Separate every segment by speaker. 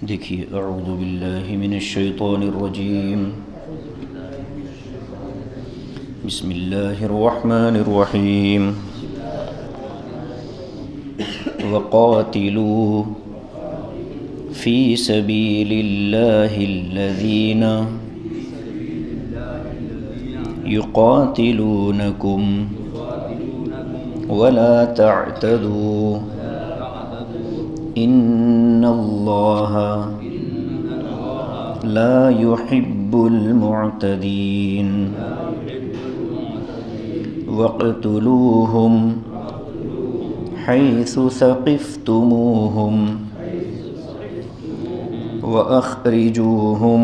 Speaker 1: دیکھیے، اعوذ باللہ من الشیطان الرجیم، بسم اللہ الرحمن الرحیم، وقاتلوا فی سبیل اللہ الذین یقاتلونکم ولا تعتدوا ان اللہ لا يحب المعتدین واقتلوہم حیث ثقفتموہم واخرجوہم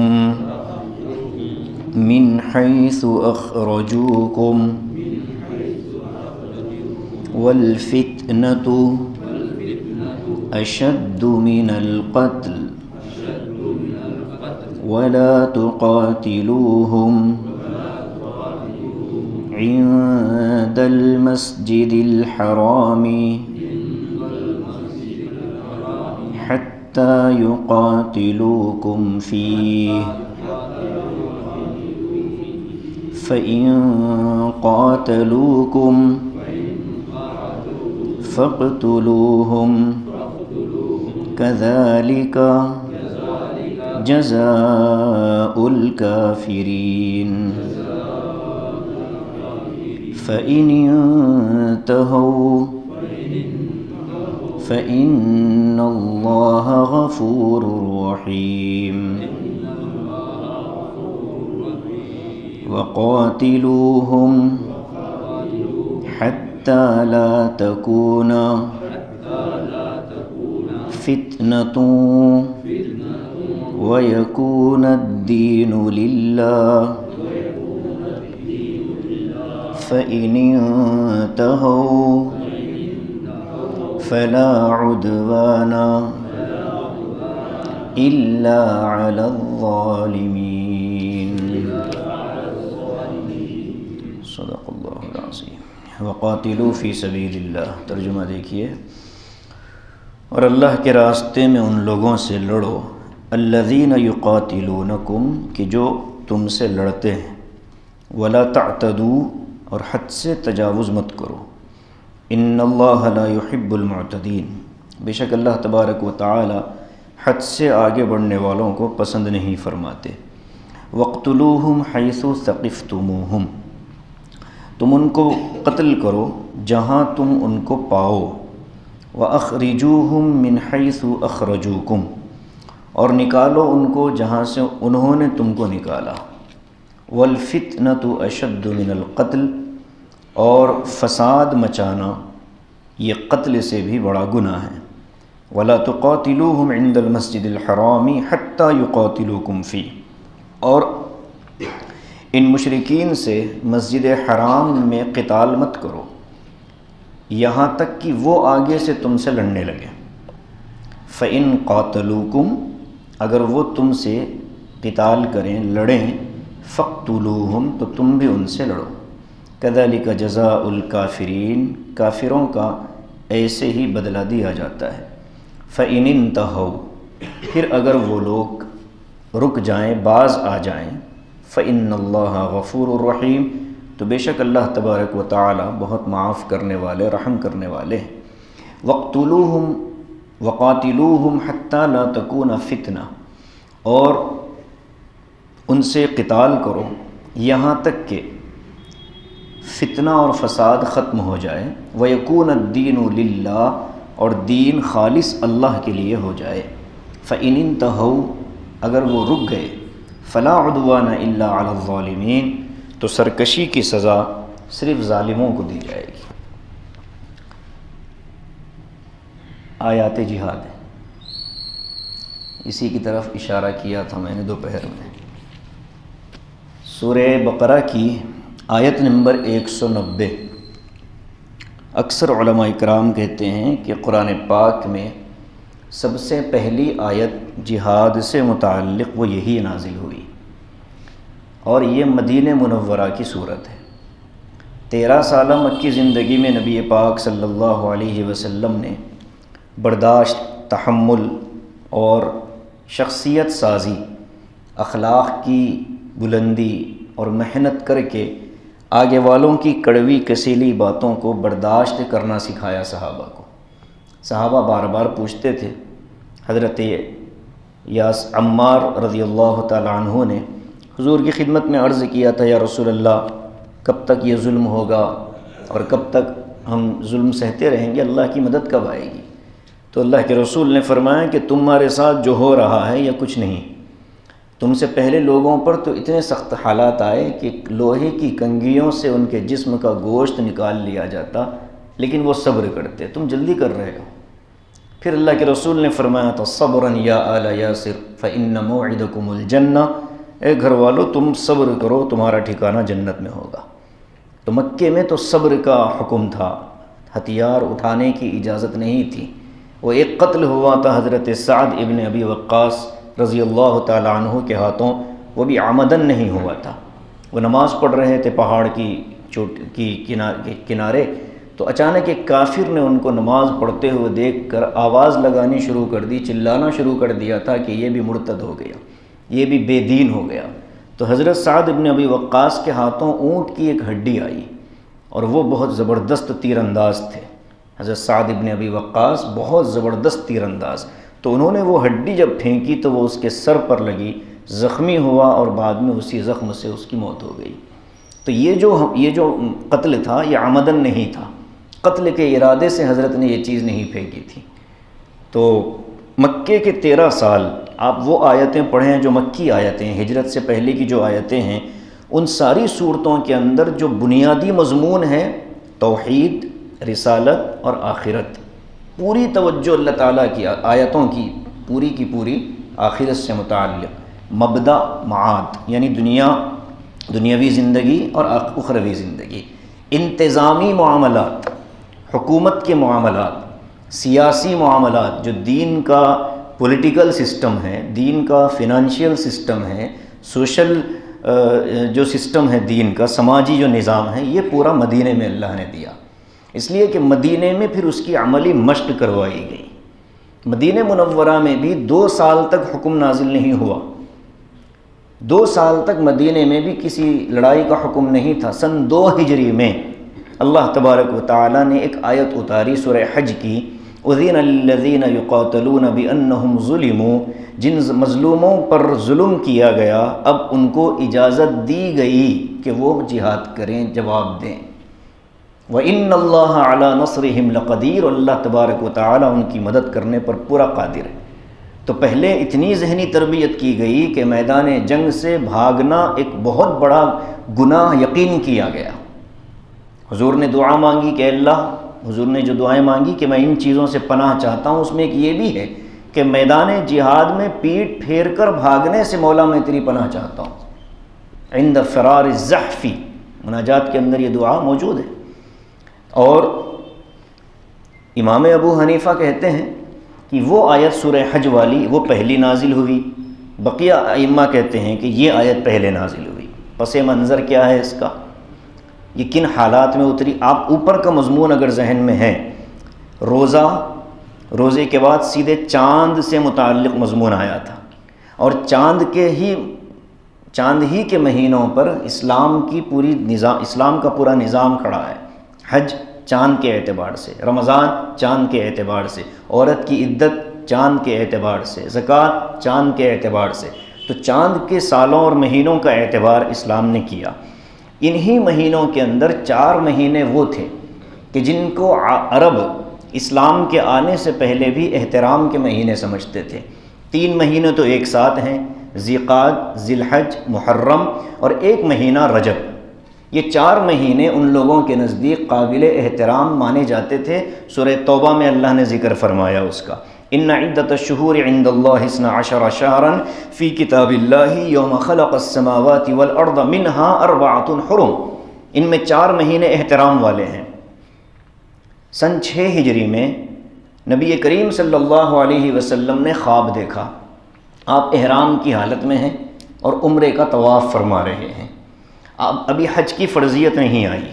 Speaker 1: من حیث اخرجوکم والفتنة اشد من القتل ولا تقاتلوهم عند المسجد الحرام حتى يقاتلوكم فيه فإن قاتلوكم فاقتلوهم كذلك جزاء الكافرين فإن انتهوا فإن الله غفور رحيم وقاتلوهم حتى لا تكون فتنة ويكون الدين لله فإن انتهوا فلا عدوان إلا على الظالمين صدق اللہ العظیم۔ وقاتلوا فی سبیل اللہ، ترجمہ دیکھیے، اور اللہ کے راستے میں ان لوگوں سے لڑو، الذین یقاتلونکم، کہ جو تم سے لڑتے ہیں، ولا تعتدوا، اور حد سے تجاوز مت کرو، ان اللہ لا يحب المعتدین، بے شک اللہ تبارک و تعالی حد سے آگے بڑھنے والوں کو پسند نہیں فرماتے۔ وَاقْتُلُوهُمْ حَيْثُ ثَقِفْتُمُوهُمْ، تم ان کو قتل کرو جہاں تم ان کو پاؤ، وَأَخْرِجُوهُمْ مِنْ حَيْثُ أَخْرَجُوكُمْ، اور نکالو ان کو جہاں سے انہوں نے تم کو نکالا، وَالْفِتْنَةُ أَشَدُّ مِنَ الْقَتْلِ، اور فساد مچانا یہ قتل سے بھی بڑا گناہ ہے۔ وَلَا تُقَاتِلُوهُمْ عِنْدَ الْمَسْجِدِ الْحَرَامِ حَتَّى يُقَاتِلُوكُمْ فِيهِ، اور ان مشرکین سے مسجد حرام میں قتال مت کرو یہاں تک کہ وہ آگے سے تم سے لڑنے لگے۔ فَإِن قَاتَلُوكُمْ، اگر وہ تم سے قتال کریں، لڑیں، فَاقْتُلُوهُمْ، تو تم بھی ان سے لڑو۔ كَذَلِكَ جَزَاءُ الْكَافِرِينَ، کافروں کا ایسے ہی بدلہ دیا جاتا ہے۔ فَإِنِ انْتَهَوْا، پھر اگر وہ لوگ رک جائیں، باز آ جائیں، فَإِنَّ اللَّهَ غَفُورٌ رَحِيمٌ، تو بے شک اللہ تبارک و تعالی بہت معاف کرنے والے، رحم کرنے والے ہیں۔ وَاقْتُلُوهُمْ وَقَاتِلُوهُمْ حَتَّى لَا تَكُونَ فِتْنَةٌ، اور ان سے قتال کرو یہاں تک کہ فتنہ اور فساد ختم ہو جائے، وَيَكُونَ الدِّينُ لِلَّهِ، اور دین خالص اللہ کے لیے ہو جائے۔ فَإِنِ انْتَهَوْا، اگر وہ رک گئے، فَلَا عُدْوَانَ إِلَّا عَلَى الظَّالِمِينَ، تو سرکشی کی سزا صرف ظالموں کو دی جائے گی۔ آیات جہاد ہے، اسی کی طرف اشارہ کیا تھا میں نے دوپہر میں۔ سورہ بقرہ کی آیت نمبر 190، اکثر علماء اکرام کہتے ہیں کہ قرآن پاک میں سب سے پہلی آیت جہاد سے متعلق وہ یہی نازل ہوئی، اور یہ مدینہ منورہ کی صورت ہے۔ 13 سالہ مکی زندگی میں نبی پاک صلی اللہ علیہ وسلم نے برداشت تحمل اور شخصیت سازی، اخلاق کی بلندی اور محنت کر کے آگے والوں کی کڑوی کسیلی باتوں کو برداشت کرنا سکھایا صحابہ کو۔ صحابہ بار بار پوچھتے تھے، حضرت عمار رضی اللہ تعالی عنہ نے حضور کی خدمت میں عرض کیا تھا، یا رسول اللہ کب تک یہ ظلم ہوگا اور کب تک ہم ظلم سہتے رہیں گے، اللہ کی مدد کب آئے گی؟ تو اللہ کے رسول نے فرمایا کہ تمہارے ساتھ جو ہو رہا ہے یہ کچھ نہیں، تم سے پہلے لوگوں پر تو اتنے سخت حالات آئے کہ لوہے کی کنگھیوں سے ان کے جسم کا گوشت نکال لیا جاتا، لیکن وہ صبر کرتے، تم جلدی کر رہے ہو۔ پھر اللہ کے رسول نے فرمایا تھا، صبرا یا آل یاسر فإن موعدکم الجنہ، اے گھر والو تم صبر کرو، تمہارا ٹھکانہ جنت میں ہوگا۔ تو مکے میں تو صبر کا حکم تھا، ہتھیار اٹھانے کی اجازت نہیں تھی۔ وہ ایک قتل ہوا تھا حضرت سعد ابن ابی وقاص رضی اللہ تعالی عنہ کے ہاتھوں، وہ بھی عمدن نہیں ہوا تھا۔ وہ نماز پڑھ رہے تھے پہاڑ کی کنارے، تو اچانک ایک کافر نے ان کو نماز پڑھتے ہوئے دیکھ کر آواز لگانی شروع کر دی، چلانا شروع کر دیا تھا کہ یہ بھی مرتد ہو گیا، یہ بھی بے دین ہو گیا۔ تو حضرت سعد ابن ابی وقاص کے ہاتھوں اونٹ کی ایک ہڈی آئی، اور وہ بہت زبردست تیر انداز تھے۔ حضرت سعد ابن ابی وقاص بہت زبردست تیر انداز، تو انہوں نے وہ ہڈی جب پھینکی تو وہ اس کے سر پر لگی، زخمی ہوا اور بعد میں اسی زخم سے اس کی موت ہو گئی۔ تو یہ جو قتل تھا یہ عمدن نہیں تھا، قتل کے ارادے سے حضرت نے یہ چیز نہیں پھینکی تھی۔ تو مکے کے 13 سال آپ وہ آیتیں پڑھیں جو مکی آیتیں ہیں، ہجرت سے پہلے کی جو آیتیں ہیں، ان ساری صورتوں کے اندر جو بنیادی مضمون ہے توحید، رسالت اور آخرت، پوری توجہ اللہ تعالیٰ کی آیتوں کی پوری آخرت سے متعلق، مبدأ معاد یعنی دنیاوی زندگی اور اخروی زندگی، انتظامی معاملات، حکومت کے معاملات، سیاسی معاملات، جو دین کا پولیٹیکل سسٹم ہے، دین کا فنانشیل سسٹم ہے، سوشل جو سسٹم ہے دین کا، سماجی جو نظام ہے، یہ پورا مدینے میں اللہ نے دیا، اس لیے کہ مدینے میں پھر اس کی عملی مشق کروائی گئی۔ مدینہ منورہ میں بھی 2 سال تک حکم نازل نہیں ہوا، 2 سال تک مدینے میں بھی کسی لڑائی کا حکم نہیں تھا۔ سن 2 ہجری میں اللہ تبارک و تعالیٰ نے ایک آیت اتاری سورہ حج کی، اذن للذین یقاتلون بانہم ظلموا، جن مظلوموں پر ظلم کیا گیا اب ان کو اجازت دی گئی کہ وہ جہاد کریں، جواب دیں۔ وَإِنَّ اللَّهَ عَلَى نَصْرِهِمْ لَقَدِيرٌ، اللہ تبارک و تعالیٰ ان کی مدد کرنے پر پورا قادر ہے۔ تو پہلے اتنی ذہنی تربیت کی گئی کہ میدان جنگ سے بھاگنا ایک بہت بڑا گناہ یقین کیا گیا۔ حضور نے دعا مانگی کہ اللہ، حضور نے جو دعائیں مانگی کہ میں ان چیزوں سے پناہ چاہتا ہوں، اس میں ایک یہ بھی ہے کہ میدان جہاد میں پیٹ پھیر کر بھاگنے سے مولا میں تیری پناہ چاہتا ہوں۔ عند فرار الزحف، مناجات کے اندر یہ دعا موجود ہے۔ اور امام ابو حنیفہ کہتے ہیں کہ وہ آیت سورہ حج والی وہ پہلی نازل ہوئی، بقیہ ائمہ کہتے ہیں کہ یہ آیت پہلے نازل ہوئی۔ پس منظر کیا ہے اس کا، یہ کن حالات میں اتری؟ آپ اوپر کا مضمون اگر ذہن میں ہے، روزے کے بعد سیدھے چاند سے متعلق مضمون آیا تھا، اور چاند ہی کے مہینوں پر اسلام کا پورا نظام کھڑا ہے۔ حج چاند کے اعتبار سے، رمضان چاند کے اعتبار سے، عورت کی عدت چاند کے اعتبار سے، زکوٰۃ چاند کے اعتبار سے، تو چاند کے سالوں اور مہینوں کا اعتبار اسلام نے کیا۔ انہی مہینوں کے اندر 4 مہینے وہ تھے کہ جن کو عرب اسلام کے آنے سے پہلے بھی احترام کے مہینے سمجھتے تھے۔ 3 مہینے تو ایک ساتھ ہیں، ذی-قعد، ذی-الحج، محرم، اور 1 مہینہ رجب۔ یہ 4 مہینے ان لوگوں کے نزدیک قابل احترام مانے جاتے تھے۔ سورہ توبہ میں اللہ نے ذکر فرمایا اس کا، ان عدۃ الشہور عند اللہ 12 شہرا فی کتاب اللہ یوم خلق السماوات والارض منہا 4 حرم، ان میں 4 مہینے احترام والے ہیں۔ سن 6 ہجری میں نبی کریم صلی اللہ علیہ وسلم نے خواب دیکھا، آپ احرام کی حالت میں ہیں اور عمرے کا طواف فرما رہے ہیں۔ ابھی حج کی فرضیت نہیں آئی،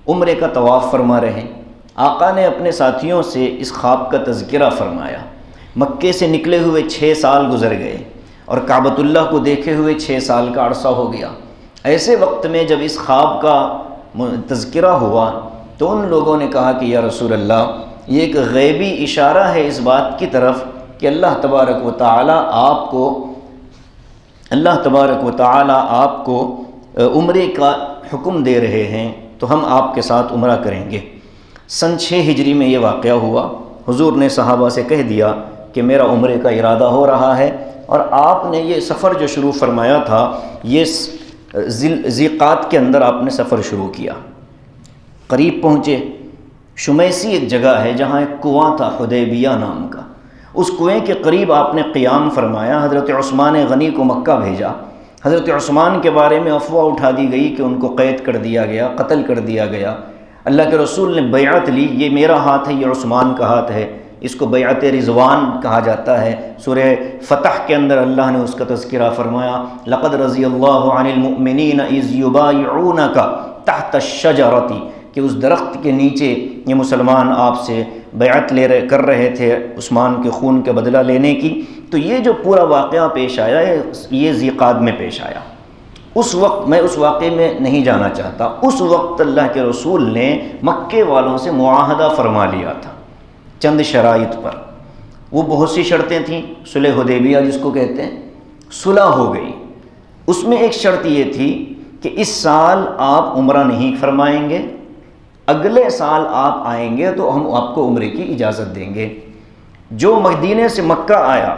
Speaker 1: عمرے کا طواف فرما رہے ہیں۔ آقا نے اپنے ساتھیوں سے اس خواب کا تذکرہ فرمایا مکے سے نکلے ہوئے 6 سال گزر گئے اور کعبۃ اللہ کو دیکھے ہوئے 6 سال کا عرصہ ہو گیا۔ ایسے وقت میں جب اس خواب کا تذکرہ ہوا تو ان لوگوں نے کہا کہ یا رسول اللہ، یہ ایک غیبی اشارہ ہے اس بات کی طرف کہ اللہ تبارک و تعالی آپ کو عمرے کا حکم دے رہے ہیں، تو ہم آپ کے ساتھ عمرہ کریں گے۔ سن 6 ہجری میں یہ واقعہ ہوا۔ حضور نے صحابہ سے کہہ دیا کہ میرا عمرے کا ارادہ ہو رہا ہے، اور آپ نے یہ سفر جو شروع فرمایا تھا یہ ذیقات کے اندر آپ نے سفر شروع کیا۔ قریب پہنچے، شمیسی ایک جگہ ہے جہاں ایک کنواں تھا حدیبیہ نام کا، اس کنویں کے قریب آپ نے قیام فرمایا۔ حضرت عثمان غنی کو مکہ بھیجا۔ حضرت عثمان کے بارے میں افواہ اٹھا دی گئی کہ ان کو قید کر دیا گیا، قتل کر دیا گیا۔ اللہ کے رسول نے بیعت لی، یہ میرا ہاتھ ہے، یہ عثمان کا ہاتھ ہے، اس کو بیعت رضوان کہا جاتا ہے۔ سورہ فتح کے اندر اللہ نے اس کا تذکرہ فرمایا، لقد رضی اللہ عن المؤمنین اذ یبایعونک تحت الشجرۃ، کہ اس درخت کے نیچے یہ مسلمان آپ سے بیعت کر رہے تھے عثمان کے خون کے بدلہ لینے کی۔ تو یہ جو پورا واقعہ پیش آیا یہ ذیقعد میں پیش آیا۔ اس وقت میں اس واقعے میں نہیں جانا چاہتا، اس وقت اللہ کے رسول نے مکے والوں سے معاہدہ فرما لیا تھا چند شرائط پر۔ وہ بہت سی شرطیں تھیں، صلح حدیبیہ جس کو کہتے ہیں، صلح ہو گئی۔ اس میں ایک شرط یہ تھی کہ اس سال آپ عمرہ نہیں فرمائیں گے، اگلے سال آپ آئیں گے تو ہم آپ کو عمرے کی اجازت دیں گے۔ جو مدینے سے مکہ آیا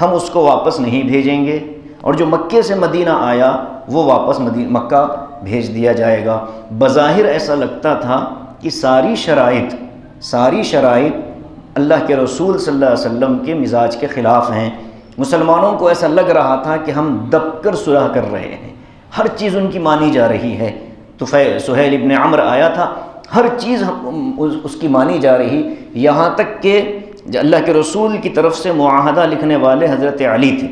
Speaker 1: ہم اس کو واپس نہیں بھیجیں گے، اور جو مکے سے مدینہ آیا وہ واپس مکہ بھیج دیا جائے گا۔ بظاہر ایسا لگتا تھا کہ ساری شرائط اللہ کے رسول صلی اللہ علیہ وسلم کے مزاج کے خلاف ہیں۔ مسلمانوں کو ایسا لگ رہا تھا کہ ہم دب کر صلح کر رہے ہیں، ہر چیز ان کی مانی جا رہی ہے۔ تو سہیل ابن عمرو آیا تھا، ہر چیز اس کی مانی جا رہی، یہاں تک کہ اللہ کے رسول کی طرف سے معاہدہ لکھنے والے حضرت علی تھے۔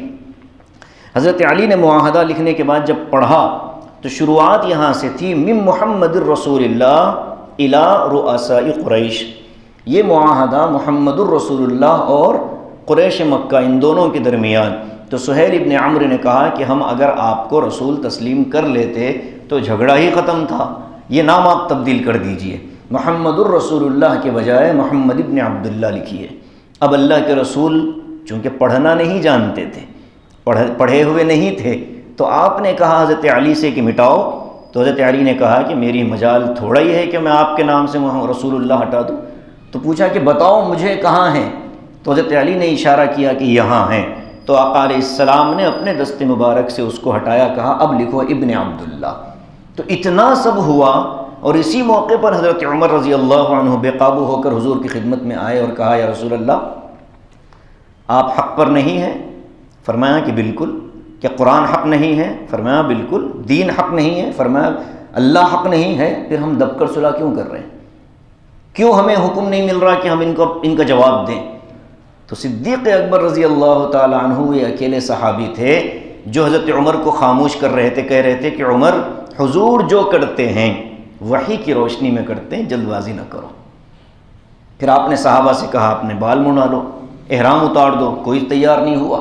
Speaker 1: حضرت علی نے معاہدہ لکھنے کے بعد جب پڑھا تو شروعات یہاں سے تھی، من محمد الرسول اللہ الی رؤساء قریش۔ یہ معاہدہ محمد الرسول اللہ اور قریش مکہ ان دونوں کے درمیان۔ تو سہیل ابن عمرو نے کہا کہ ہم اگر آپ کو رسول تسلیم کر لیتے تو جھگڑا ہی ختم تھا، یہ نام آپ تبدیل کر دیجئے، محمد الرسول اللہ کے بجائے محمد ابن عبداللہ لکھیے۔ اب اللہ کے رسول چونکہ پڑھنا نہیں جانتے تھے، پڑھے ہوئے نہیں تھے، تو آپ نے کہا حضرت علی سے کہ مٹاؤ، تو حضرت علی نے کہا کہ میری مجال تھوڑا ہی ہے کہ میں آپ کے نام سے رسول اللہ ہٹا دوں۔ تو پوچھا کہ بتاؤ مجھے کہاں ہیں، تو حضرت علی نے اشارہ کیا کہ یہاں ہیں۔ تو آقا علیہ السلام نے اپنے دست مبارک سے اس کو ہٹایا، کہا اب لکھو ابن عبداللہ۔ تو اتنا سب ہوا، اور اسی موقع پر حضرت عمر رضی اللہ عنہ بے قابو ہو کر حضور کی خدمت میں آئے اور کہا یا رسول اللہ آپ حق پر نہیں ہیں؟ فرمایا کہ بالکل۔ کہ قرآن حق نہیں ہے؟ فرمایا بالکل۔ دین حق نہیں ہے؟ فرمایا اللہ حق نہیں ہے؟ پھر ہم دب کر صلح کیوں کر رہے ہیں؟ کیوں ہمیں حکم نہیں مل رہا کہ ہم ان کا جواب دیں؟ تو صدیق اکبر رضی اللہ تعالی عنہ یہ اکیلے صحابی تھے جو حضرت عمر کو خاموش کر رہے تھے، کہہ رہے تھے کہ عمر حضور جو کرتے ہیں وحی کی روشنی میں کرتے ہیں، جلد بازی نہ کرو۔ پھر آپ نے صحابہ سے کہا اپنے بال منڈا لو، احرام اتار دو، کوئی تیار نہیں ہوا۔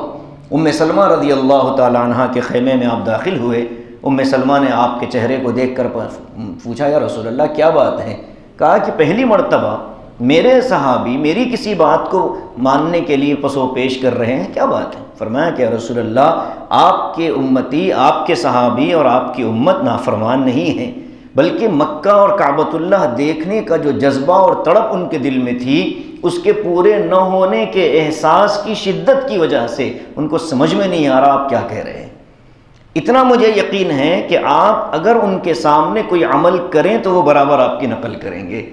Speaker 1: ام سلمہ رضی اللہ تعالی عنہ کے خیمے میں آپ داخل ہوئے، ام سلمہ نے آپ کے چہرے کو دیکھ کر پوچھا یا رسول اللہ کیا بات ہے؟ کہا کہ پہلی مرتبہ میرے صحابی میری کسی بات کو ماننے کے لیے پس و پیش کر رہے ہیں، کیا بات ہے؟ فرمایا کہ رسول اللہ آپ کے امتی، آپ کے صحابی اور آپ کی امت نافرمان نہیں ہیں، بلکہ مکہ اور کعبۃ اللہ دیکھنے کا جو جذبہ اور تڑپ ان کے دل میں تھی، اس کے پورے نہ ہونے کے احساس کی شدت کی وجہ سے ان کو سمجھ میں نہیں آ رہا آپ کیا کہہ رہے ہیں۔ اتنا مجھے یقین ہے کہ آپ اگر ان کے سامنے کوئی عمل کریں تو وہ برابر آپ کی نقل کریں گے۔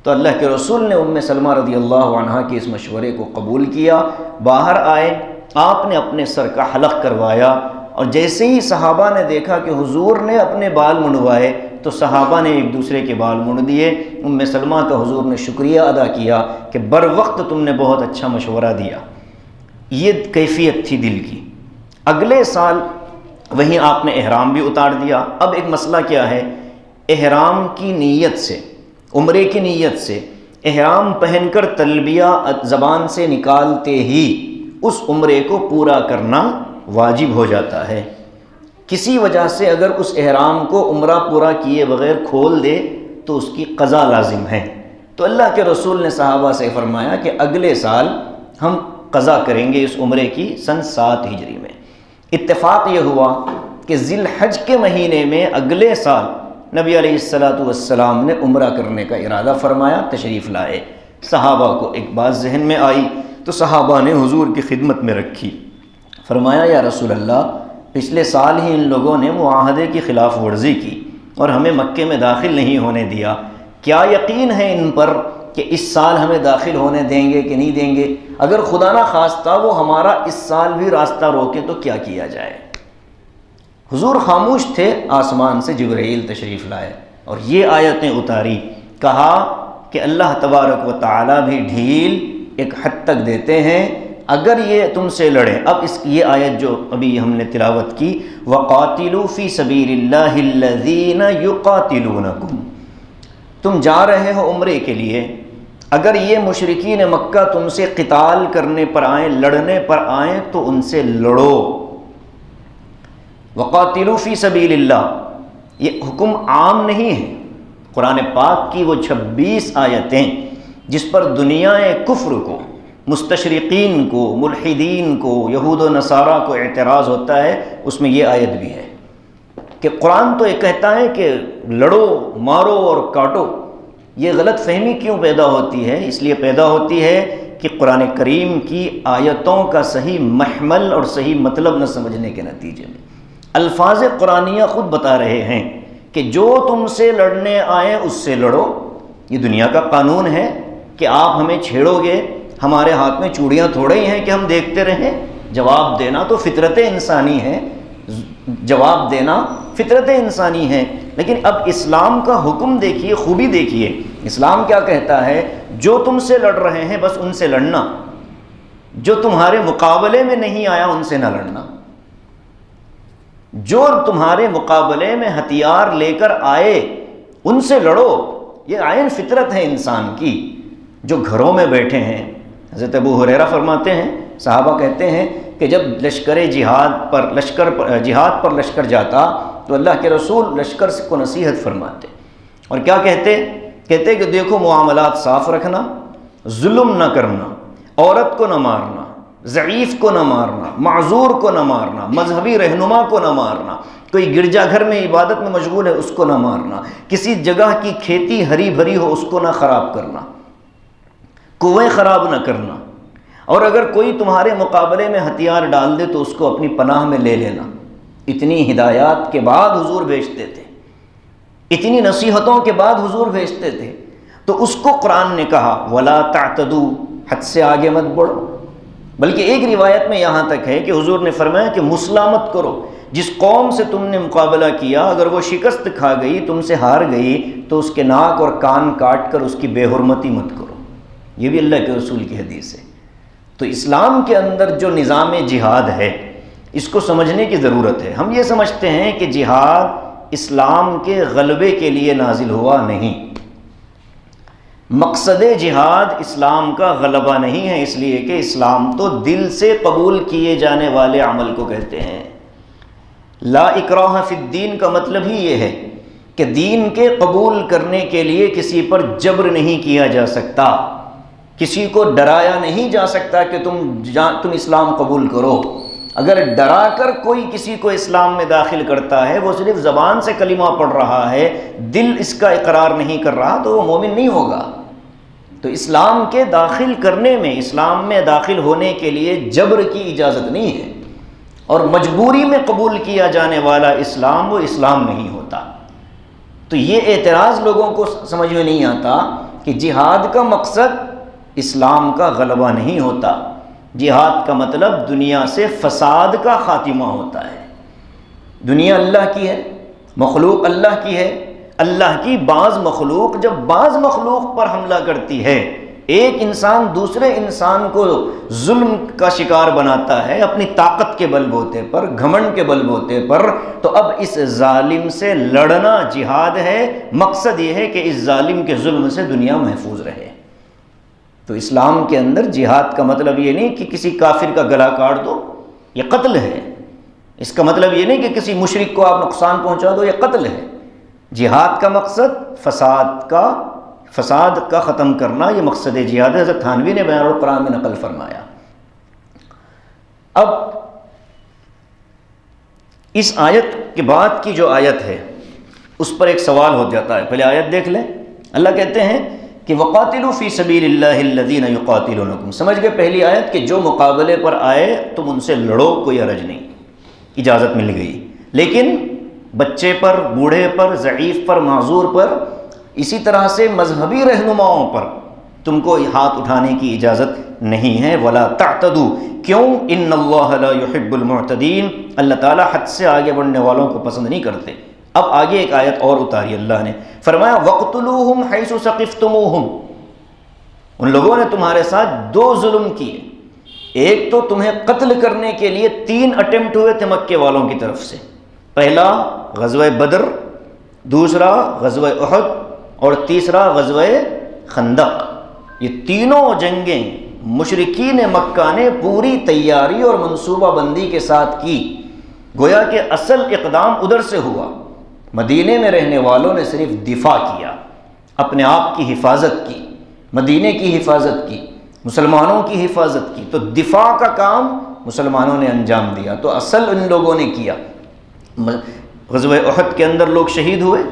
Speaker 1: تو اللہ کے رسول نے ام سلمہ رضی اللہ عنہا کے اس مشورے کو قبول کیا، باہر آئے، آپ نے اپنے سر کا حلق کروایا، اور جیسے ہی صحابہ نے دیکھا کہ حضور نے اپنے بال منڈوائے تو صحابہ نے ایک دوسرے کے بال منڈ دیے۔ ام سلمہ کا حضور نے شکریہ ادا کیا کہ بر وقت تم نے بہت اچھا مشورہ دیا۔ یہ کیفیت تھی دل کی۔ اگلے سال وہیں آپ نے احرام بھی اتار دیا۔ اب ایک مسئلہ کیا ہے، احرام کی نیت سے، عمرے کی نیت سے احرام پہن کر تلبیہ زبان سے نکالتے ہی اس عمرے کو پورا کرنا واجب ہو جاتا ہے۔ کسی وجہ سے اگر اس احرام کو عمرہ پورا کیے بغیر کھول دے تو اس کی قضا لازم ہے۔ تو اللہ کے رسول نے صحابہ سے فرمایا کہ اگلے سال ہم قضا کریں گے اس عمرے کی سن 7 ہجری میں۔ اتفاق یہ ہوا کہ ذی الحج کے مہینے میں اگلے سال نبی علیہ السلام نے عمرہ کرنے کا ارادہ فرمایا، تشریف لائے۔ صحابہ کو ایک بات ذہن میں آئی تو صحابہ نے حضور کی خدمت میں رکھی، فرمایا یا رسول اللہ، پچھلے سال ہی ان لوگوں نے معاہدے کی خلاف ورزی کی اور ہمیں مکے میں داخل نہیں ہونے دیا، کیا یقین ہے ان پر کہ اس سال ہمیں داخل ہونے دیں گے کہ نہیں دیں گے؟ اگر خدا نہ خواستہ وہ ہمارا اس سال بھی راستہ روکے تو کیا کیا جائے؟ حضور خاموش تھے، آسمان سے جبرائیل تشریف لائے اور یہ آیتیں اتاری، کہا کہ اللہ تبارک و تعالیٰ بھی ڈھیل ایک حد تک دیتے ہیں اگر یہ تم سے لڑیں۔ اب یہ آیت جو ابھی ہم نے تلاوت کی، وَقَاتِلُوا فِي سَبِيلِ اللَّهِ الَّذِينَ يُقَاتِلُونَكُمْ، تم جا رہے ہو عمرے کے لیے، اگر یہ مشرکین مکہ تم سے قتال کرنے پر آئیں، لڑنے پر آئیں تو ان سے لڑو۔ وَقَاتِلُوا فِي سَبِيلِ اللَّهِ، یہ حکم عام نہیں ہے۔ قرآن پاک کی وہ 26 آیتیں جس پر دنیا کفر کو، مستشرقین کو، ملحدین کو، یہود و نصارہ کو اعتراض ہوتا ہے، اس میں یہ آیت بھی ہے کہ قرآن تو یہ کہتا ہے کہ لڑو، مارو اور کاٹو۔ یہ غلط فہمی کیوں پیدا ہوتی ہے؟ اس لیے پیدا ہوتی ہے کہ قرآن کریم کی آیتوں کا صحیح محمل اور صحیح مطلب نہ سمجھنے کے نتیجے میں الفاظ قرآنیہ خود بتا رہے ہیں کہ جو تم سے لڑنے آئیں اس سے لڑو۔ یہ دنیا کا قانون ہے کہ آپ ہمیں چھیڑو گے، ہمارے ہاتھ میں چوڑیاں تھوڑے ہی ہیں کہ ہم دیکھتے رہیں۔ جواب دینا تو فطرت انسانی ہے، جواب دینا فطرت انسانی ہے۔ لیکن اب اسلام کا حکم دیکھیے، خوبی دیکھیے، اسلام کیا کہتا ہے؟ جو تم سے لڑ رہے ہیں بس ان سے لڑنا، جو تمہارے مقابلے میں نہیں آیا ان سے نہ لڑنا۔ جو تمہارے مقابلے میں ہتھیار لے کر آئے ان سے لڑو۔ یہ عین فطرت ہے انسان کی۔ جو گھروں میں بیٹھے ہیں، حضرت ابو ہریرہ فرماتے ہیں، صحابہ کہتے ہیں کہ جب جہاد پر لشکر جاتا تو اللہ کے رسول لشکر کو نصیحت فرماتے اور کیا کہتے کہ دیکھو معاملات صاف رکھنا، ظلم نہ کرنا، عورت کو نہ مارنا، ضعیف کو نہ مارنا، معذور کو نہ مارنا، مذہبی رہنما کو نہ مارنا، کوئی گرجا گھر میں عبادت میں مشغول ہے اس کو نہ مارنا، کسی جگہ کی کھیتی ہری بھری ہو اس کو نہ خراب کرنا، کنویں خراب نہ کرنا، اور اگر کوئی تمہارے مقابلے میں ہتھیار ڈال دے تو اس کو اپنی پناہ میں لے لینا۔ اتنی ہدایات کے بعد حضور بھیجتے تھے، اتنی نصیحتوں کے بعد حضور بھیجتے تھے، تو اس کو قرآن نے کہا وَلَا تَعْتَدُوا، حد سے آگے مت بڑھو۔ بلکہ ایک روایت میں یہاں تک ہے کہ حضور نے فرمایا کہ مسلح مت کرو، جس قوم سے تم نے مقابلہ کیا اگر وہ شکست کھا گئی، تم سے ہار گئی، تو اس کے ناک اور کان کاٹ کر اس کی بے حرمتی مت کرو۔ یہ بھی اللہ کے رسول کی حدیث ہے۔ تو اسلام کے اندر جو نظام جہاد ہے اس کو سمجھنے کی ضرورت ہے۔ ہم یہ سمجھتے ہیں کہ جہاد اسلام کے غلبے کے لیے نازل ہوا نہیں، مقصد جہاد اسلام کا غلبہ نہیں ہے، اس لیے کہ اسلام تو دل سے قبول کیے جانے والے عمل کو کہتے ہیں۔ لا اکراہ فی الدین کا مطلب ہی یہ ہے کہ دین کے قبول کرنے کے لیے کسی پر جبر نہیں کیا جا سکتا، کسی کو ڈرایا نہیں جا سکتا کہ تم اسلام قبول کرو۔ اگر ڈرا کر کوئی کسی کو اسلام میں داخل کرتا ہے، وہ صرف زبان سے کلمہ پڑھ رہا ہے، دل اس کا اقرار نہیں کر رہا، تو وہ مومن نہیں ہوگا۔ تو اسلام کے داخل کرنے میں، اسلام میں داخل ہونے کے لیے جبر کی اجازت نہیں ہے، اور مجبوری میں قبول کیا جانے والا اسلام وہ اسلام نہیں ہوتا۔ تو یہ اعتراض لوگوں کو سمجھ میں نہیں آتا کہ جہاد کا مقصد اسلام کا غلبہ نہیں ہوتا، جہاد کا مطلب دنیا سے فساد کا خاتمہ ہوتا ہے۔ دنیا اللہ کی ہے، مخلوق اللہ کی ہے، اللہ کی بعض مخلوق جب بعض مخلوق پر حملہ کرتی ہے، ایک انسان دوسرے انسان کو ظلم کا شکار بناتا ہے اپنی طاقت کے بل بوتے پر، گھمنڈ کے بل بوتے پر، تو اب اس ظالم سے لڑنا جہاد ہے۔ مقصد یہ ہے کہ اس ظالم کے ظلم سے دنیا محفوظ رہے۔ تو اسلام کے اندر جہاد کا مطلب یہ نہیں کہ کسی کافر کا گلا کاٹ دو، یہ قتل ہے۔ اس کا مطلب یہ نہیں کہ کسی مشرک کو آپ نقصان پہنچا دو، یہ قتل ہے۔ جہاد کا مقصد فساد کا ختم کرنا، یہ مقصد جہاد ہے۔ حضرت تھانوی نے بیان القرآن میں نقل فرمایا۔ اب اس آیت کے بعد کی جو آیت ہے اس پر ایک سوال ہو جاتا ہے۔ پہلے آیت دیکھ لیں۔ اللہ کہتے ہیں کہ وَقَاتِلُوا فِي سَبِيلِ اللَّهِ الَّذِينَ يُقَاتِلُونَكُمْ، سمجھ گئے پہلی آیت کہ جو مقابلے پر آئے تم ان سے لڑو، کوئی حرج نہیں، اجازت مل گئی۔ لیکن بچے پر، بوڑھے پر، ضعیف پر، معذور پر، اسی طرح سے مذہبی رہنماؤں پر تم کو ہاتھ اٹھانے کی اجازت نہیں ہے۔ وَلَا تَعْتَدُوا، کیوں؟ إِنَّ اللَّهَ لَا يُحِبُّ الْمُعْتَدِينَ، اللہ تعالیٰ حد سے آگے بڑھنے والوں کو پسند نہیں کرتے۔ اب آگے ایک آیت اور اتاری اللہ نے، فرمایا وَاقْتُلُوهُمْ حَيْثُ ثَقِفْتُمُوهُمْ، ان لوگوں نے تمہارے ساتھ دو ظلم کیے۔ ایک تو تمہیں قتل کرنے کے لیے 3 اٹیمپٹ ہوئے تھے مکے والوں کی طرف سے، پہلا غزوہ بدر، دوسرا غزوہ احد، اور تیسرا غزوہ خندق۔ یہ تینوں جنگیں مشرکین مکہ نے پوری تیاری اور منصوبہ بندی کے ساتھ کی، گویا کہ اصل اقدام ادھر سے ہوا۔ مدینے میں رہنے والوں نے صرف دفاع کیا، اپنے آپ کی حفاظت کی، مدینے کی حفاظت کی، مسلمانوں کی حفاظت کی۔ تو دفاع کا کام مسلمانوں نے انجام دیا، تو اصل ان لوگوں نے کیا۔ غزوہ احد کے اندر لوگ شہید ہوئے،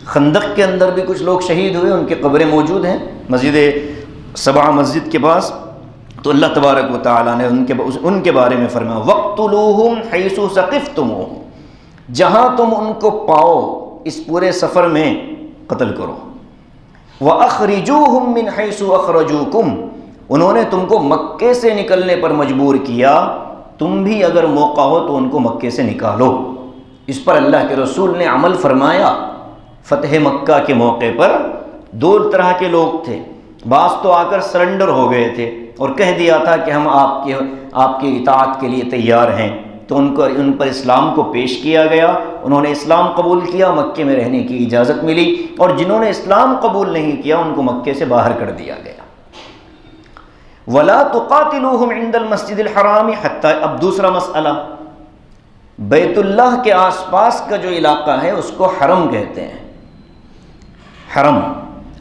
Speaker 1: خندق کے اندر بھی کچھ لوگ شہید ہوئے، ان کی قبریں موجود ہیں مسجد سبع مسجد کے پاس۔ تو اللہ تبارک و تعالیٰ نے ان کے بارے میں فرمایا وَاقْتُلُوهُمْ حَيْثُ ثَقِفْتُمُوهُمْ، جہاں تم ان کو پاؤ اس پورے سفر میں قتل کرو۔ وَأَخْرِجُوهُمْ مِنْ حَيْثُ أَخْرَجُوكُمْ، انہوں نے تم کو مکے سے نکلنے پر مجبور کیا، تم بھی اگر موقع ہو تو ان کو مکے سے نکالو۔ اس پر اللہ کے رسول نے عمل فرمایا۔ فتح مکہ کے موقع پر 2 طرح کے لوگ تھے، بعض تو آ کر سرنڈر ہو گئے تھے اور کہہ دیا تھا کہ ہم آپ کی اطاعت کے لیے تیار ہیں، تو ان پر اسلام کو پیش کیا گیا، انہوں نے اسلام قبول کیا، مکے میں رہنے کی اجازت ملی، اور جنہوں نے اسلام قبول نہیں کیا ان کو مکے سے باہر کر دیا گیا۔ وَلَا تُقَاتِلُوهُمْ عِنْدَ الْمَسْجِدِ الْحَرَامِ حَتَّى، اب دوسرا مسئلہ، بیت اللہ کے آس پاس کا جو علاقہ ہے اس کو حرم کہتے ہیں، حرم۔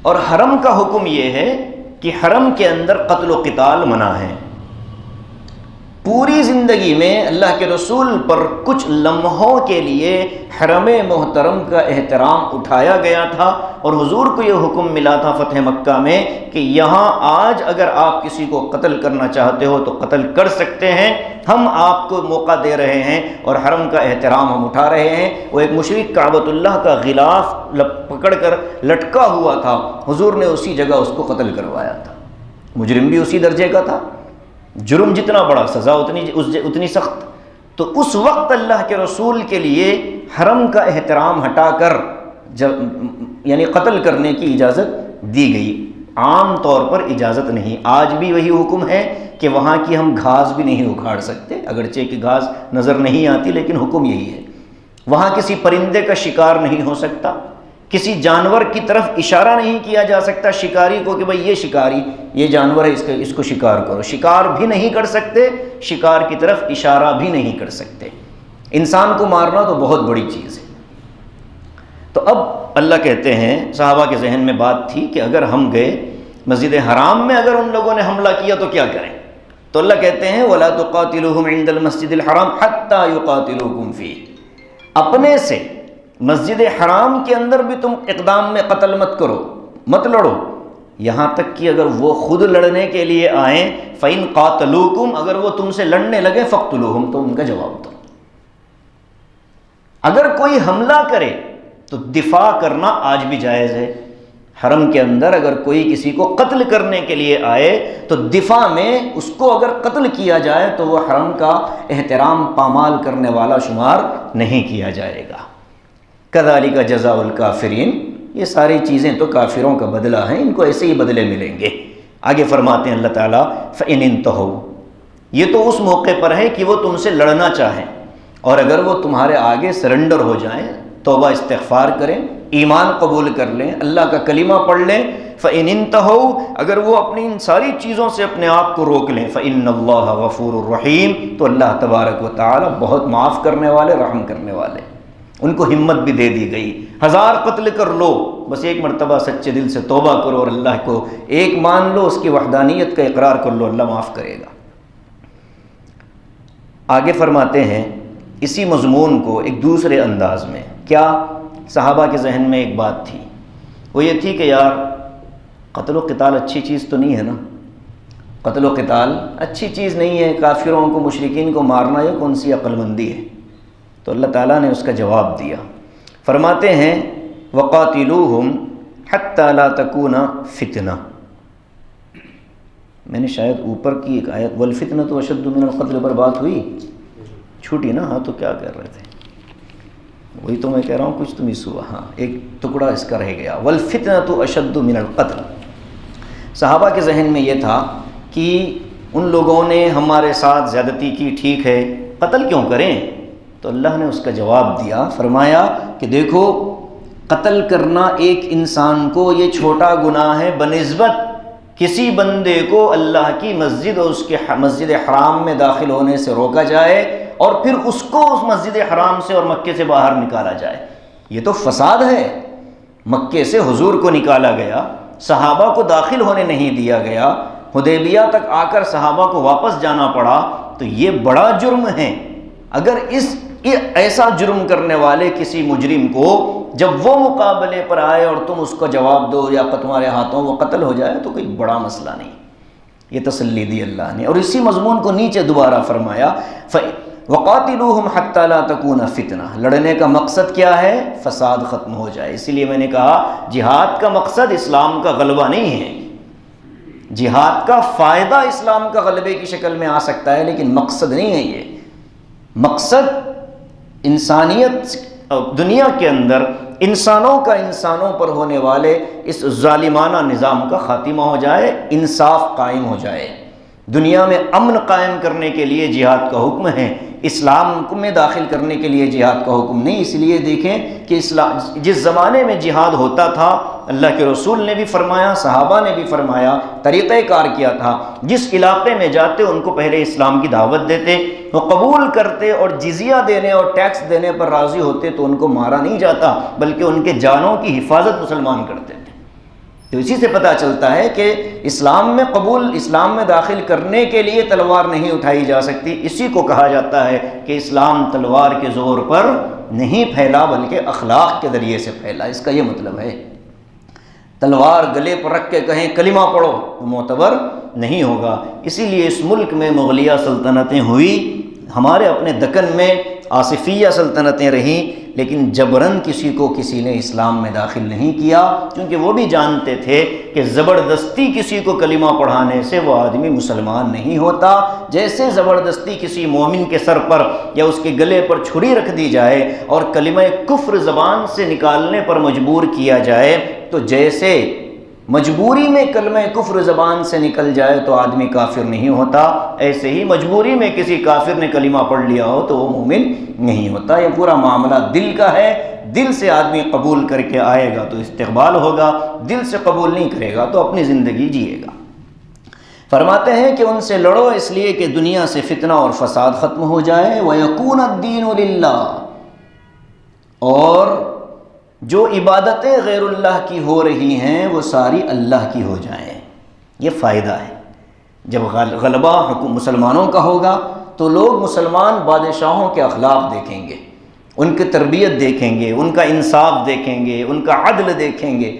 Speaker 1: اور حرم کا حکم یہ ہے کہ حرم کے اندر قتل و قتال منع ہے۔ پوری زندگی میں اللہ کے رسول پر کچھ لمحوں کے لیے حرم محترم کا احترام اٹھایا گیا تھا، اور حضور کو یہ حکم ملا تھا فتح مکہ میں کہ یہاں آج اگر آپ کسی کو قتل کرنا چاہتے ہو تو قتل کر سکتے ہیں، ہم آپ کو موقع دے رہے ہیں اور حرم کا احترام ہم اٹھا رہے ہیں۔ وہ ایک مشرک کعبۃ اللہ کا غلاف پکڑ کر لٹکا ہوا تھا، حضور نے اسی جگہ اس کو قتل کروایا تھا۔ مجرم بھی اسی درجے کا تھا، جرم جتنا بڑا سزا اتنی سخت۔ تو اس وقت اللہ کے رسول کے لیے حرم کا احترام ہٹا کر یعنی قتل کرنے کی اجازت دی گئی، عام طور پر اجازت نہیں۔ آج بھی وہی حکم ہے کہ وہاں کی ہم گھاس بھی نہیں اکھاڑ سکتے، اگرچہ کہ گھاس نظر نہیں آتی لیکن حکم یہی ہے۔ وہاں کسی پرندے کا شکار نہیں ہو سکتا، کسی جانور کی طرف اشارہ نہیں کیا جا سکتا شکاری کو کہ بھئی یہ شکاری، یہ جانور ہے، اس کو شکار کرو۔ شکار بھی نہیں کر سکتے، شکار کی طرف اشارہ بھی نہیں کر سکتے۔ انسان کو مارنا تو بہت بڑی چیز ہے۔ تو اب اللہ کہتے ہیں، صحابہ کے ذہن میں بات تھی کہ اگر ہم گئے مسجد حرام میں، اگر ان لوگوں نے حملہ کیا تو کیا کریں؟ تو اللہ کہتے ہیں وَلَا تُقَاتِلُوهُمْ عِنْدَ الْمَسْجِدِ الْحَرَامِ حَتَّى يُقَاتِلُوكُمْ فِيهِ، اپنے سے مسجد حرام کے اندر بھی تم اقدام میں قتل مت کرو، مت لڑو، یہاں تک کہ اگر وہ خود لڑنے کے لیے آئیں، فَإِنْ قَاتَلُوكُمْ، اگر وہ تم سے لڑنے لگے فَاقْتُلُوهُمْ، تو ان کا جواب دو۔ اگر کوئی حملہ کرے تو دفاع کرنا آج بھی جائز ہے۔ حرم کے اندر اگر کوئی کسی کو قتل کرنے کے لیے آئے تو دفاع میں اس کو اگر قتل کیا جائے تو وہ حرم کا احترام پامال کرنے والا شمار نہیں کیا جائے گا۔ کذالک جزاء الکافرین، یہ ساری چیزیں تو کافروں کا بدلہ ہیں، ان کو ایسے ہی بدلے ملیں گے۔ آگے فرماتے ہیں اللہ تعالیٰ فَإِنِ انتہوا، یہ تو اس موقع پر ہے کہ وہ تم سے لڑنا چاہیں، اور اگر وہ تمہارے آگے سرنڈر ہو جائیں، توبہ استغفار کریں، ایمان قبول کر لیں، اللہ کا کلمہ پڑھ لیں، فَإِنِ انْتَهَوْا، اگر وہ اپنی ان ساری چیزوں سے اپنے آپ کو روک لیں، فَإِنَّ اللَّهَ غَفُورٌ رَحِيمٌ، تو اللہ تبارک و تعالی بہت معاف کرنے والے، رحم کرنے والے۔ ان کو ہمت بھی دے دی گئی، 1000 قتل کر لو، بس ایک مرتبہ سچے دل سے توبہ کرو اور اللہ کو ایک مان لو، اس کی وحدانیت کا اقرار کر لو، اللہ معاف کرے گا۔ آگے فرماتے ہیں اسی مضمون کو ایک دوسرے انداز میں، کیا صحابہ کے ذہن میں ایک بات تھی، وہ یہ تھی کہ یار قتل و قتال اچھی چیز تو نہیں ہے نا، قتل و قتال اچھی چیز نہیں ہے، کافروں کو مشرکین کو مارنا یہ کون سی عقل مندی ہے؟ تو اللہ تعالیٰ نے اس کا جواب دیا، فرماتے ہیں وَقَاتِلُوهُمْ حَتَّى لَا تَكُونَ فِتْنَةٌ، میں نے شاید اوپر کی ایک آیت وَالْفِتْنَةُ أَشَدُّ مِنَ الْقَتْلِ پر بات ہوئی، چھوٹی نا؟ ہاں تو کیا کر رہے تھے؟ وہی تو میں کہہ رہا ہوں، کچھ تو مس ہوا، ہاں ایک ٹکڑا اس کا رہ گیا، وَالْفِتْنَةُ أَشَدُّ مِنَ الْقَتْلِ۔ صحابہ کے ذہن میں یہ تھا کہ ان لوگوں نے ہمارے ساتھ زیادتی کی، ٹھیک ہے، قتل کیوں کریں؟ تو اللہ نے اس کا جواب دیا، فرمایا کہ دیکھو قتل کرنا ایک انسان کو یہ چھوٹا گناہ ہے بنسبت کسی بندے کو اللہ کی مسجد اور اس کے مسجد حرام میں داخل ہونے سے روکا جائے اور پھر اس کو اس مسجد حرام سے اور مکے سے باہر نکالا جائے۔ یہ تو فساد ہے، مکے سے حضور کو نکالا گیا، صحابہ کو داخل ہونے نہیں دیا گیا، حدیبیہ تک آ کر صحابہ کو واپس جانا پڑا، تو یہ بڑا جرم ہے۔ اگر ایسا جرم کرنے والے کسی مجرم کو جب وہ مقابلے پر آئے اور تم اس کو جواب دو یا تمہارے ہاتھوں وہ قتل ہو جائے تو کوئی بڑا مسئلہ نہیں، یہ تسلی دی اللہ نے۔ اور اسی مضمون کو نیچے دوبارہ فرمایا وَقَاتِلُوهُمْ حَتَّى لَا تَكُونَ فِتْنَةٌ، لڑنے کا مقصد کیا ہے؟ فساد ختم ہو جائے۔ اسی لیے میں نے کہا جہاد کا مقصد اسلام کا غلبہ نہیں ہے، جہاد کا فائدہ اسلام کا غلبے کی شکل میں آ سکتا ہے لیکن مقصد نہیں ہے یہ۔ مقصد انسانیت، دنیا کے اندر انسانوں کا انسانوں پر ہونے والے اس ظالمانہ نظام کا خاتمہ ہو جائے، انصاف قائم ہو جائے۔ دنیا میں امن قائم کرنے کے لیے جہاد کا حکم ہے، اسلام میں داخل کرنے کے لیے جہاد کا حکم نہیں۔ اس لیے دیکھیں کہ جس زمانے میں جہاد ہوتا تھا اللہ کے رسول نے بھی فرمایا، صحابہ نے بھی فرمایا، طریقہ کار کیا تھا، جس علاقے میں جاتے ان کو پہلے اسلام کی دعوت دیتے، وہ قبول کرتے اور جزیہ دینے اور ٹیکس دینے پر راضی ہوتے تو ان کو مارا نہیں جاتا بلکہ ان کے جانوں کی حفاظت مسلمان کرتے تھے۔ تو اسی سے پتہ چلتا ہے کہ اسلام میں داخل کرنے کے لیے تلوار نہیں اٹھائی جا سکتی۔ اسی کو کہا جاتا ہے کہ اسلام تلوار کے زور پر نہیں پھیلا بلکہ اخلاق کے ذریعے سے پھیلا، اس کا یہ مطلب ہے۔ تلوار گلے پر رکھ کے کہیں کلمہ پڑھو تو معتبر نہیں ہوگا۔ اسی لیے اس ملک میں مغلیہ سلطنتیں ہوئی، ہمارے اپنے دکن میں آصفیہ سلطنتیں رہیں، لیکن جبراً کسی نے اسلام میں داخل نہیں کیا، کیونکہ وہ بھی جانتے تھے کہ زبردستی کسی کو کلمہ پڑھانے سے وہ آدمی مسلمان نہیں ہوتا۔ جیسے زبردستی کسی مومن کے سر پر یا اس کے گلے پر چھری رکھ دی جائے اور کلمہ کفر زبان سے نکالنے پر مجبور کیا جائے، تو جیسے مجبوری میں کلمہ کفر زبان سے نکل جائے تو آدمی کافر نہیں ہوتا، ایسے ہی مجبوری میں کسی کافر نے کلمہ پڑھ لیا ہو تو وہ مومن نہیں ہوتا۔ یہ پورا معاملہ دل کا ہے، دل سے آدمی قبول کر کے آئے گا تو استقبال ہوگا، دل سے قبول نہیں کرے گا تو اپنی زندگی جیے گا۔ فرماتے ہیں کہ ان سے لڑو اس لیے کہ دنیا سے فتنہ اور فساد ختم ہو جائے، وَيَكُونَ الدِّينُ لِلَّهِ، اور جو عبادتیں غیر اللہ کی ہو رہی ہیں وہ ساری اللہ کی ہو جائیں۔ یہ فائدہ ہے، جب غلبہ مسلمانوں کا ہوگا تو لوگ مسلمان بادشاہوں کے اخلاق دیکھیں گے، ان کی تربیت دیکھیں گے، ان کا انصاف دیکھیں گے، ان کا عدل دیکھیں گے،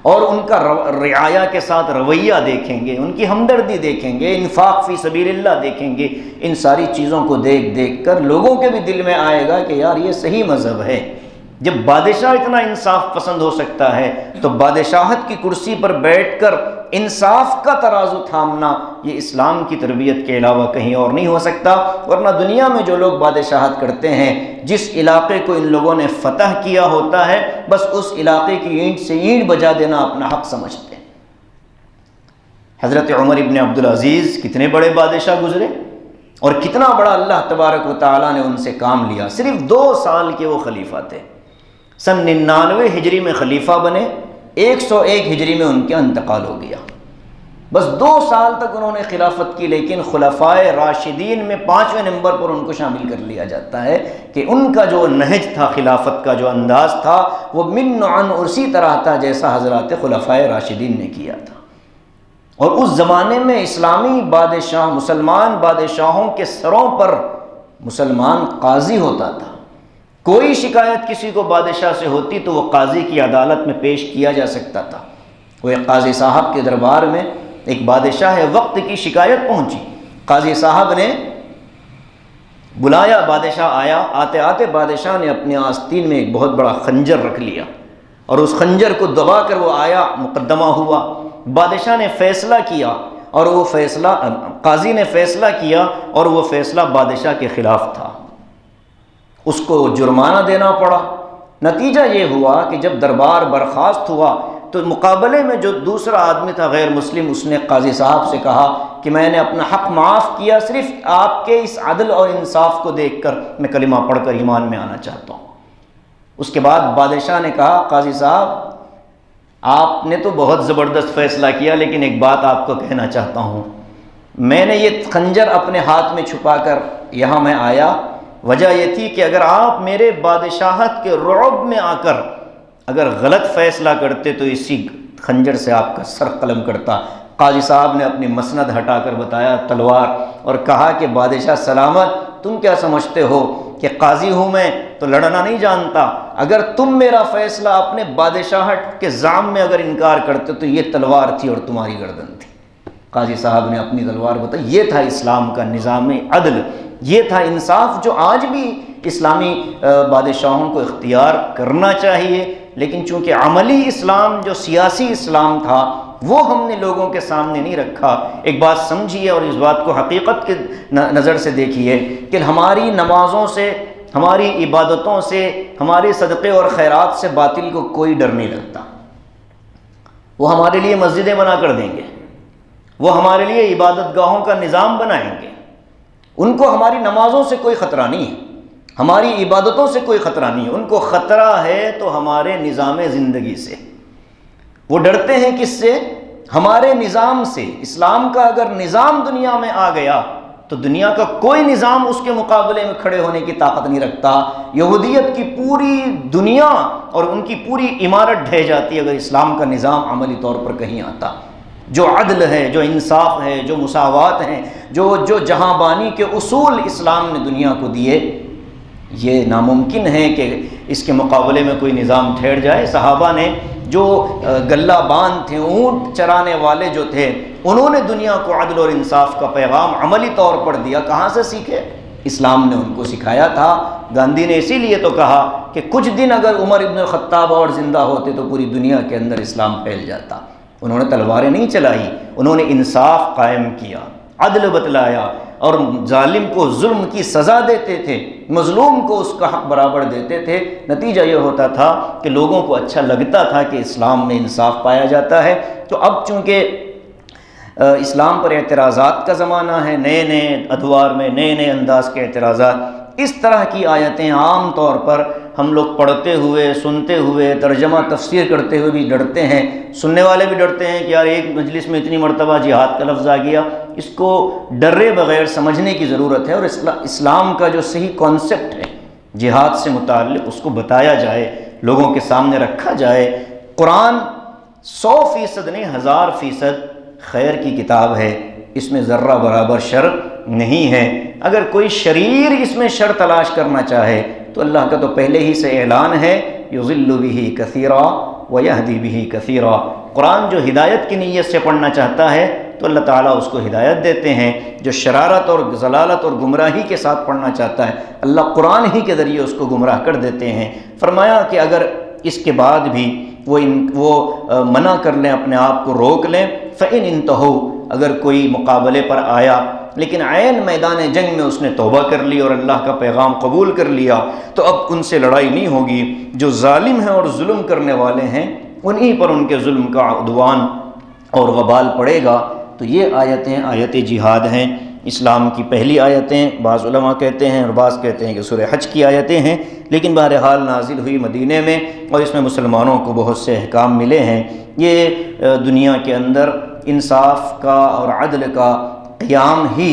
Speaker 1: اور ان کا رعایا کے ساتھ رویہ دیکھیں گے، ان کی ہمدردی دیکھیں گے، انفاق فی سبیل اللہ دیکھیں گے۔ ان ساری چیزوں کو دیکھ کر لوگوں کے بھی دل میں آئے گا کہ یار یہ صحیح مذہب ہے۔ جب بادشاہ اتنا انصاف پسند ہو سکتا ہے تو بادشاہت کی کرسی پر بیٹھ کر انصاف کا ترازو تھامنا یہ اسلام کی تربیت کے علاوہ کہیں اور نہیں ہو سکتا۔ ورنہ دنیا میں جو لوگ بادشاہت کرتے ہیں، جس علاقے کو ان لوگوں نے فتح کیا ہوتا ہے بس اس علاقے کی اینٹ سے اینٹ بجا دینا اپنا حق سمجھتے ہیں۔ حضرت عمر ابن عبدالعزیز کتنے بڑے بادشاہ گزرے اور کتنا بڑا اللہ تبارک و تعالیٰ نے ان سے کام لیا۔ صرف 2 سال کے وہ خلیفہ تھے، سن 99 ہجری میں خلیفہ بنے، 101 ہجری میں ان کا انتقال ہو گیا۔ بس 2 سال تک انہوں نے خلافت کی، لیکن خلفائے راشدین میں 5ویں نمبر پر ان کو شامل کر لیا جاتا ہے کہ ان کا جو نہج تھا، خلافت کا جو انداز تھا، وہ من نوعاً اسی طرح تھا جیسا حضرات خلفائے راشدین نے کیا تھا۔ اور اس زمانے میں اسلامی بادشاہ، مسلمان بادشاہوں کے سروں پر مسلمان قاضی ہوتا تھا۔ کوئی شکایت کسی کو بادشاہ سے ہوتی تو وہ قاضی کی عدالت میں پیش کیا جا سکتا تھا۔ وہ ایک قاضی صاحب کے دربار میں ایک بادشاہ وقت کی شکایت پہنچی، قاضی صاحب نے بلایا، بادشاہ آیا، آتے آتے بادشاہ نے اپنے آستین میں ایک بہت بڑا خنجر رکھ لیا اور اس خنجر کو دبا کر وہ آیا، مقدمہ ہوا، بادشاہ نے فیصلہ کیا اور وہ فیصلہ، قاضی نے فیصلہ کیا اور وہ فیصلہ بادشاہ کے خلاف تھا، اس کو جرمانہ دینا پڑا۔ نتیجہ یہ ہوا کہ جب دربار برخاست ہوا تو مقابلے میں جو دوسرا آدمی تھا غیر مسلم، اس نے قاضی صاحب سے کہا کہ میں نے اپنا حق معاف کیا، صرف آپ کے اس عدل اور انصاف کو دیکھ کر میں کلمہ پڑھ کر ایمان میں آنا چاہتا ہوں۔ اس کے بعد بادشاہ نے کہا قاضی صاحب آپ نے تو بہت زبردست فیصلہ کیا، لیکن ایک بات آپ کو کہنا چاہتا ہوں، میں نے یہ خنجر اپنے ہاتھ میں چھپا کر یہاں میں آیا، وجہ یہ تھی کہ اگر آپ میرے بادشاہت کے رعب میں آ کر اگر غلط فیصلہ کرتے تو اسی خنجر سے آپ کا سر قلم کرتا۔ قاضی صاحب نے اپنی مسند ہٹا کر بتایا تلوار، اور کہا کہ بادشاہ سلامت، تم کیا سمجھتے ہو کہ قاضی ہوں میں تو لڑنا نہیں جانتا؟ اگر تم میرا فیصلہ اپنے بادشاہت کے زعم میں اگر انکار کرتے تو یہ تلوار تھی اور تمہاری گردن تھی۔ قاضی صاحب نے اپنی تلوار بتائی۔ یہ تھا اسلام کا نظام عدل، یہ تھا انصاف جو آج بھی اسلامی بادشاہوں کو اختیار کرنا چاہیے، لیکن چونکہ عملی اسلام جو سیاسی اسلام تھا وہ ہم نے لوگوں کے سامنے نہیں رکھا۔ ایک بات سمجھیے اور اس بات کو حقیقت کے نظر سے دیکھیے کہ ہماری نمازوں سے، ہماری عبادتوں سے، ہمارے صدقے اور خیرات سے باطل کو کوئی ڈر نہیں لگتا۔ وہ ہمارے لیے مسجدیں بنا کر دیں گے، وہ ہمارے لیے عبادت گاہوں کا نظام بنائیں گے، ان کو ہماری نمازوں سے کوئی خطرہ نہیں ہے، ہماری عبادتوں سے کوئی خطرہ نہیں ہے، ان کو خطرہ ہے تو ہمارے نظام زندگی سے۔ وہ ڈرتے ہیں کس سے؟ ہمارے نظام سے۔ اسلام کا اگر نظام دنیا میں آ گیا تو دنیا کا کوئی نظام اس کے مقابلے میں کھڑے ہونے کی طاقت نہیں رکھتا۔ یہودیت کی پوری دنیا اور ان کی پوری عمارت ڈھہ جاتی اگر اسلام کا نظام عملی طور پر کہیں آتا۔ جو عدل ہے، جو انصاف ہے، جو مساوات ہیں، جو جہاں بانی کے اصول اسلام نے دنیا کو دیے، یہ ناممکن ہے کہ اس کے مقابلے میں کوئی نظام ٹھہر جائے۔ صحابہ نے جو گلہ باندھ تھے، اونٹ چرانے والے جو تھے، انہوں نے دنیا کو عدل اور انصاف کا پیغام عملی طور پر دیا۔ کہاں سے سیکھے؟ اسلام نے ان کو سکھایا تھا۔ گاندھی نے اسی لیے تو کہا کہ کچھ دن اگر عمر ابن الخطاب اور زندہ ہوتے تو پوری دنیا کے اندر اسلام پھیل جاتا۔ انہوں نے تلواریں نہیں چلائی، انہوں نے انصاف قائم کیا، عدل بتلایا اور ظالم کو ظلم کی سزا دیتے تھے، مظلوم کو اس کا حق برابر دیتے تھے۔ نتیجہ یہ ہوتا تھا کہ لوگوں کو اچھا لگتا تھا کہ اسلام میں انصاف پایا جاتا ہے۔ تو اب چونکہ اسلام پر اعتراضات کا زمانہ ہے، نئے نئے ادوار میں نئے نئے انداز کے اعتراضات، اس طرح کی آیتیں عام طور پر ہم لوگ پڑھتے ہوئے، سنتے ہوئے، ترجمہ تفسیر کرتے ہوئے بھی ڈرتے ہیں۔ سننے والے بھی ڈرتے ہیں کہ یار ایک مجلس میں اتنی مرتبہ جہاد کا لفظ آ گیا، اس کو ڈرے بغیر سمجھنے کی ضرورت ہے، اور اسلام کا جو صحیح کانسیپٹ ہے جہاد سے متعلق اس کو بتایا جائے، لوگوں کے سامنے رکھا جائے۔ قرآن 100% نہیں 1000% خیر کی کتاب ہے، اس میں ذرہ برابر شر نہیں ہے۔ اگر کوئی شریر اس میں شر تلاش کرنا چاہے تو اللہ کا تو پہلے ہی سے اعلان ہے، یضل بہ کثیرا ویہدی بہ کثیرا۔ قرآن جو ہدایت کی نیت سے پڑھنا چاہتا ہے تو اللہ تعالیٰ اس کو ہدایت دیتے ہیں، جو شرارت اور ضلالت اور گمراہی کے ساتھ پڑھنا چاہتا ہے اللہ قرآن ہی کے ذریعے اس کو گمراہ کر دیتے ہیں۔ فرمایا کہ اگر اس کے بعد بھی وہ منع کر لیں، اپنے آپ کو روک لیں، فَإِنْ انتہوا، اگر کوئی مقابلے پر آیا لیکن عین میدان جنگ میں اس نے توبہ کر لی اور اللہ کا پیغام قبول کر لیا تو اب ان سے لڑائی نہیں ہوگی۔ جو ظالم ہیں اور ظلم کرنے والے ہیں انہی پر ان کے ظلم کا عدوان اور وبال پڑے گا۔ تو یہ آیتیں آیت جہاد ہیں۔ اسلام کی پہلی آیتیں بعض علماء کہتے ہیں اور بعض کہتے ہیں کہ سورہ حج کی آیتیں ہیں، لیکن بہرحال نازل ہوئی مدینے میں اور اس میں مسلمانوں کو بہت سے احکام ملے ہیں۔ یہ دنیا کے اندر انصاف کا اور عدل کا قیام ہی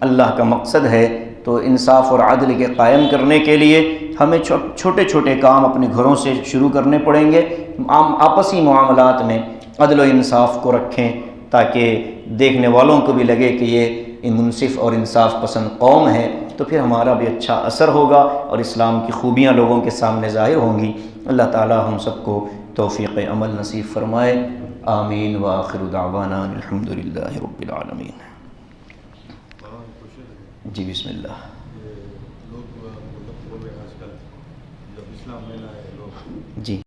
Speaker 1: اللہ کا مقصد ہے، تو انصاف اور عدل کے قائم کرنے کے لیے ہمیں چھوٹے چھوٹے کام اپنے گھروں سے شروع کرنے پڑیں گے۔ آپسی معاملات میں عدل و انصاف کو رکھیں تاکہ دیکھنے والوں کو بھی لگے کہ یہ منصف اور انصاف پسند قوم ہے، تو پھر ہمارا بھی اچھا اثر ہوگا اور اسلام کی خوبیاں لوگوں کے سامنے ظاہر ہوں گی۔ اللہ تعالی ہم سب کو توفیق عمل نصیب فرمائے، آمین وآخر دعوانا الحمدللہ رب العالمین۔ جی بسم اللہ۔
Speaker 2: لوگ بول رہے ہیں آج کل جب اسلام میں لائے لوگ
Speaker 1: جی